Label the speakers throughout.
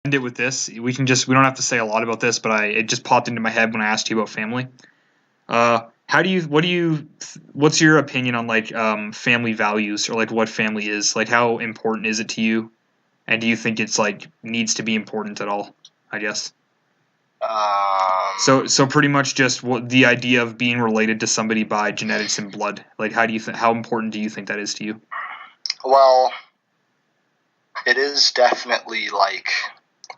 Speaker 1: end it with this. We don't have to say a lot about this, but it just popped into my head when I asked you about family. What's your opinion on like family values or like what family is? Like how important is it to you? And do you think it's like needs to be important at all? I guess. So pretty much just what the idea of being related to somebody by genetics and blood. Like how important do you think that is to you?
Speaker 2: Well, it is definitely like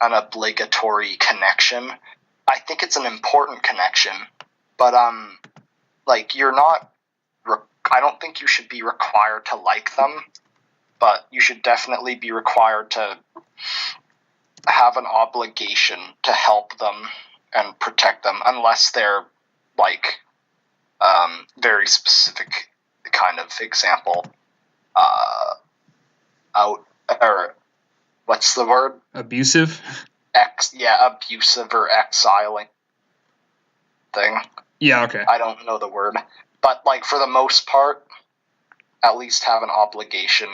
Speaker 2: an obligatory connection. I think it's an important connection, but like you're not. I don't think you should be required to like them, but you should definitely be required to have an obligation to help them and protect them, unless they're like very specific kind of example. What's the word?
Speaker 1: Abusive?
Speaker 2: Abusive or exiling thing.
Speaker 1: Yeah, okay.
Speaker 2: I don't know the word. But, like, for the most part, at least have an obligation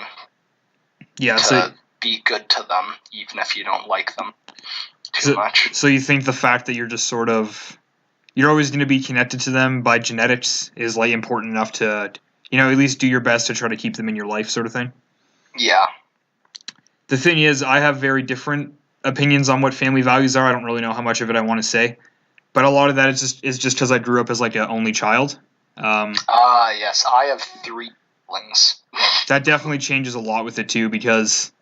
Speaker 2: to be good to them, even if you don't like them too much.
Speaker 1: So you think the fact that you're just sort of... You're always going to be connected to them by genetics is, like, important enough to, at least do your best to try to keep them in your life sort of thing?
Speaker 2: Yeah.
Speaker 1: The thing is, I have very different opinions on what family values are. I don't really know how much of it I want to say. But a lot of that is just because I grew up as like an only child.
Speaker 2: Yes, I have 3 siblings.
Speaker 1: That definitely changes a lot with it too, because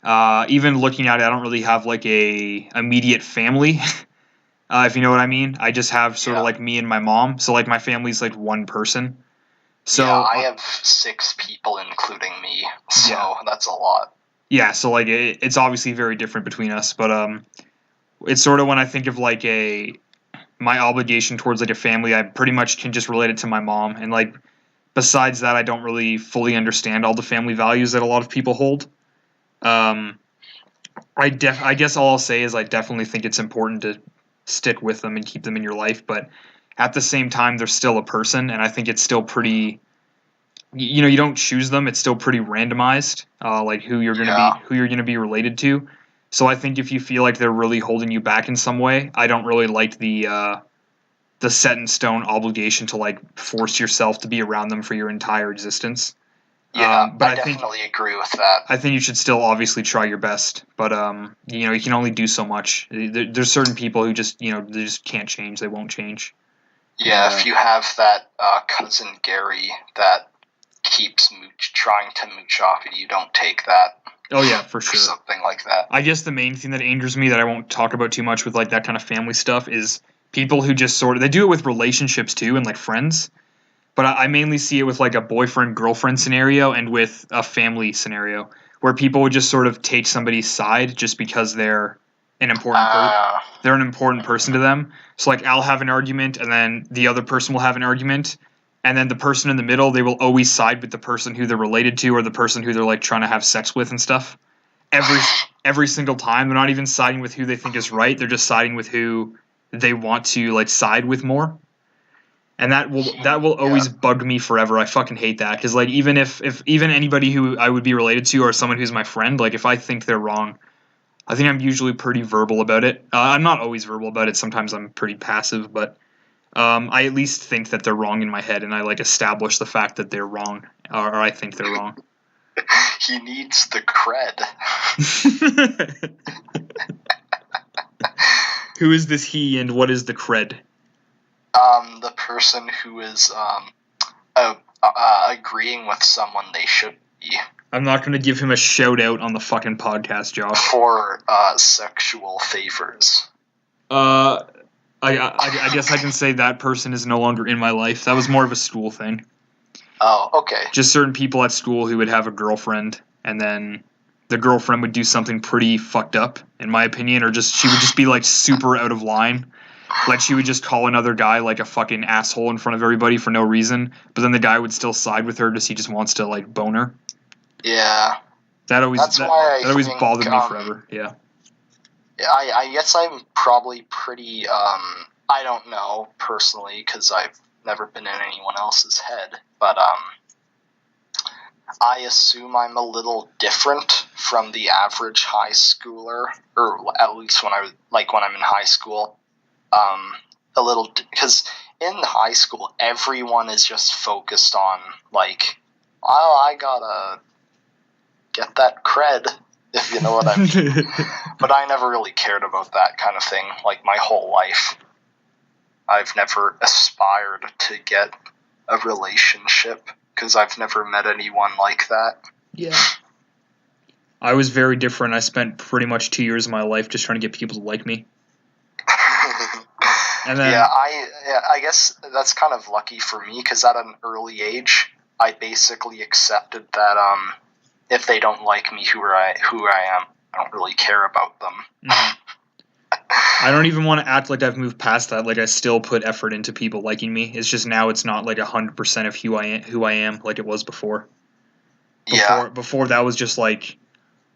Speaker 1: even looking at it, I don't really have like a immediate family, if you know what I mean. I just have sort of like me and my mom. So like my family's like one person. So
Speaker 2: yeah, I have 6 people, including me. So that's a lot.
Speaker 1: Yeah, so like it's obviously very different between us, but it's sort of when I think of like my obligation towards like a family, I pretty much can just relate it to my mom, and like besides that, I don't really fully understand all the family values that a lot of people hold. I guess all I'll say is I definitely think it's important to stick with them and keep them in your life, but at the same time, they're still a person, and I think it's still pretty. You don't choose them; it's still pretty randomized, like who you're gonna be related to. So I think if you feel like they're really holding you back in some way, I don't really like the set in stone obligation to like force yourself to be around them for your entire existence.
Speaker 2: Yeah, but I definitely agree with that.
Speaker 1: I think you should still obviously try your best, but you can only do so much. There's certain people who just they just can't change. They won't change.
Speaker 2: Yeah, if you have that cousin Gary that keeps trying to mooch off you, don't take that.
Speaker 1: Oh yeah, for sure.
Speaker 2: Or something like that.
Speaker 1: I guess the main thing that angers me that I won't talk about too much with like that kind of family stuff is people who just sort of they do it with relationships too and like friends, but I mainly see it with like a boyfriend girlfriend scenario and with a family scenario where people would just sort of take somebody's side just because they're an important person to them. So like I'll have an argument and then the other person will have an argument. And then the person in the middle, they will always side with the person who they're related to or the person who they're like trying to have sex with and stuff. Every single time, they're not even siding with who they think is right. They're just siding with who they want to like side with more. And that will always bug me forever. I fucking hate that because like even if even anybody who I would be related to or someone who's my friend, like if I think they're wrong, I think I'm usually pretty verbal about it. I'm not always verbal about it. Sometimes I'm pretty passive, but I at least think that they're wrong in my head, and I like establish the fact that they're wrong, or I think they're wrong.
Speaker 2: He needs the cred.
Speaker 1: Who is this he, and what is the cred?
Speaker 2: The person who is agreeing with someone they should be.
Speaker 1: I'm not going to give him a shout out on the fucking podcast, Josh.
Speaker 2: For sexual favors.
Speaker 1: I guess I can say that person is no longer in my life. That was more of a school thing.
Speaker 2: Oh, okay.
Speaker 1: Just certain people at school who would have a girlfriend, and then the girlfriend would do something pretty fucked up, in my opinion, or she would just be like super out of line. Like she would just call another guy like a fucking asshole in front of everybody for no reason, but then the guy would still side with her because he just wants to like bone her.
Speaker 2: Yeah.
Speaker 1: That always bothered me forever. Yeah.
Speaker 2: I guess I'm probably pretty, I don't know personally because I've never been in anyone else's head, but I assume I'm a little different from the average high schooler, or at least when I'm in high school. A little, because in high school everyone is just focused on like, oh, I gotta get that cred, if you know what I mean. But I never really cared about that kind of thing. Like my whole life, I've never aspired to get a relationship because I've never met anyone like that.
Speaker 1: Yeah. I was very different. I spent pretty much 2 years of my life just trying to get people to like me. And then,
Speaker 2: I guess that's kind of lucky for me because at an early age, I basically accepted that if they don't like me who I am, I don't really care about them.
Speaker 1: I don't even want to act like I've moved past that. Like I still put effort into people liking me. It's just now it's not like 100% of who I am like it was before. Before that was just like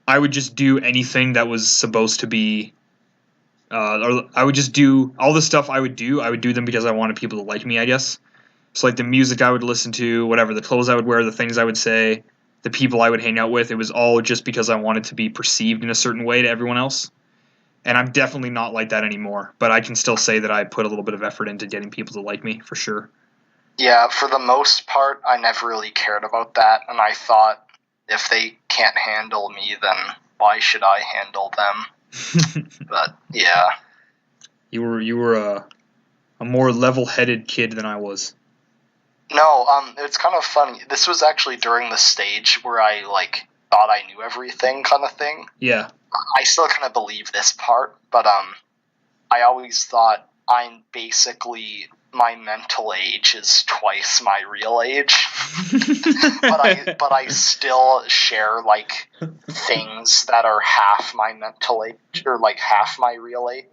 Speaker 1: I would just do anything that was supposed to be. Or I would just do all the stuff I would do them because I wanted people to like me, I guess. So like the music I would listen to, whatever, the clothes I would wear, the things I would say, the people I would hang out with, it was all just because I wanted to be perceived in a certain way to everyone else. And I'm definitely not like that anymore, but I can still say that I put a little bit of effort into getting people to like me, for sure.
Speaker 2: Yeah, for the most part, I never really cared about that, and I thought if they can't handle me, then why should I handle them? But yeah,
Speaker 1: you were a more level-headed kid than I was.
Speaker 2: No, it's kind of funny. This was actually during the stage where I like thought I knew everything, kind of thing.
Speaker 1: Yeah.
Speaker 2: I still kind of believe this part, but I always thought I'm basically my mental age is twice my real age. but I still share like things that are half my mental age or like half my real age.